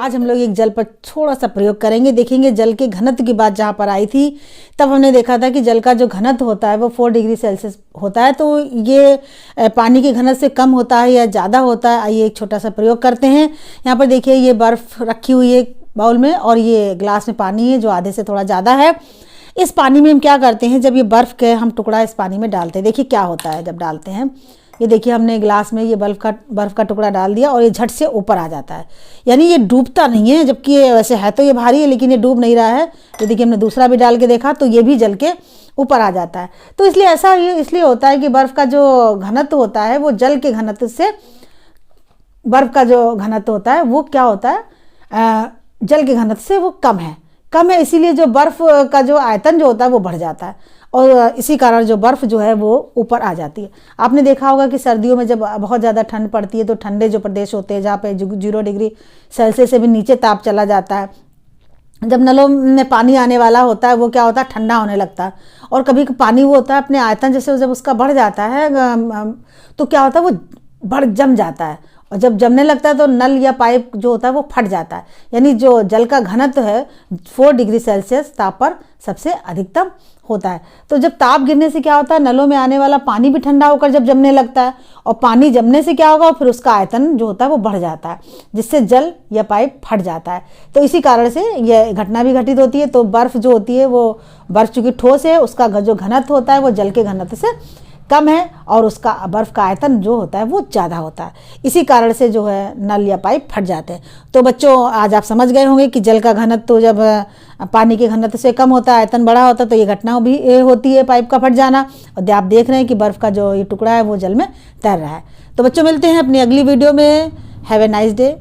आज हम लोग एक जल पर थोड़ा सा प्रयोग करेंगे। देखेंगे जल के घनत्व की बात जहाँ पर आई थी तब हमने देखा था कि जल का जो घनत्व होता है वो 4 डिग्री सेल्सियस होता है। तो ये पानी के घनत्व से कम होता है या ज़्यादा होता है। आइए एक छोटा सा प्रयोग करते हैं। यहाँ पर देखिए ये बर्फ़ रखी हुई है बाउल में और ये ग्लास में पानी है जो आधे से थोड़ा ज़्यादा है। इस पानी में हम क्या करते हैं, जब ये बर्फ़ के हम टुकड़ा इस पानी में डालते हैं, देखिए क्या होता है जब डालते हैं। ये देखिए हमने गिलास में ये बर्फ़ का टुकड़ा डाल दिया और ये झट से ऊपर आ जाता है, यानी ये डूबता नहीं है। जबकि ये वैसे है तो ये भारी है लेकिन ये डूब नहीं रहा है। ये देखिए हमने दूसरा भी डाल के देखा तो ये भी जल के ऊपर आ जाता है। तो इसलिए ऐसा ये इसलिए होता है कि बर्फ़ का जो घनत्व होता है वो जल के घनत्व से, बर्फ़ का जो घनत्व होता है वो क्या होता है, जल के घनत्व से वो कम है। इसीलिए जो बर्फ़ का जो आयतन जो होता है वो बढ़ जाता है और इसी कारण जो बर्फ़ जो है वो ऊपर आ जाती है। आपने देखा होगा कि सर्दियों में जब बहुत ज़्यादा ठंड पड़ती है तो ठंडे जो प्रदेश होते हैं जहाँ पे 0 डिग्री सेल्सियस से भी नीचे ताप चला जाता है, जब नलों में पानी आने वाला होता है वो क्या होता है, ठंडा होने लगता है। और कभी पानी वो होता है अपने आयतन जैसे जब उसका बढ़ जाता है तो क्या होता है वो जम जाता है और जब जमने लगता है तो नल या पाइप जो होता है वो फट जाता है। यानी जो जल का घनत्व है 4 डिग्री सेल्सियस ताप पर सबसे अधिकतम होता है। तो जब ताप गिरने से क्या होता है, नलों में आने वाला पानी भी ठंडा होकर जब जमने लगता है और पानी जमने से क्या होगा, फिर उसका आयतन जो होता है वो बढ़ जाता है जिससे जल या पाइप फट जाता है। तो इसी कारण से यह घटना भी घटित होती है। तो बर्फ़ जो होती है वो बर्फ़ चूँकि ठोस है उसका जो घनत्व होता है वो जल के घनत्व से कम है और उसका बर्फ़ का आयतन जो होता है वो ज़्यादा होता है। इसी कारण से जो है नल या पाइप फट जाते हैं। तो बच्चों आज आप समझ गए होंगे कि जल का घनत्व तो जब पानी के घनत्व से कम होता है, आयतन बड़ा होता है, तो ये घटना भी होती है पाइप का फट जाना। और आप देख रहे हैं कि बर्फ़ का जो ये टुकड़ा है वो जल में तैर रहा है। तो बच्चों मिलते हैं अपनी अगली वीडियो में। Have a nice day.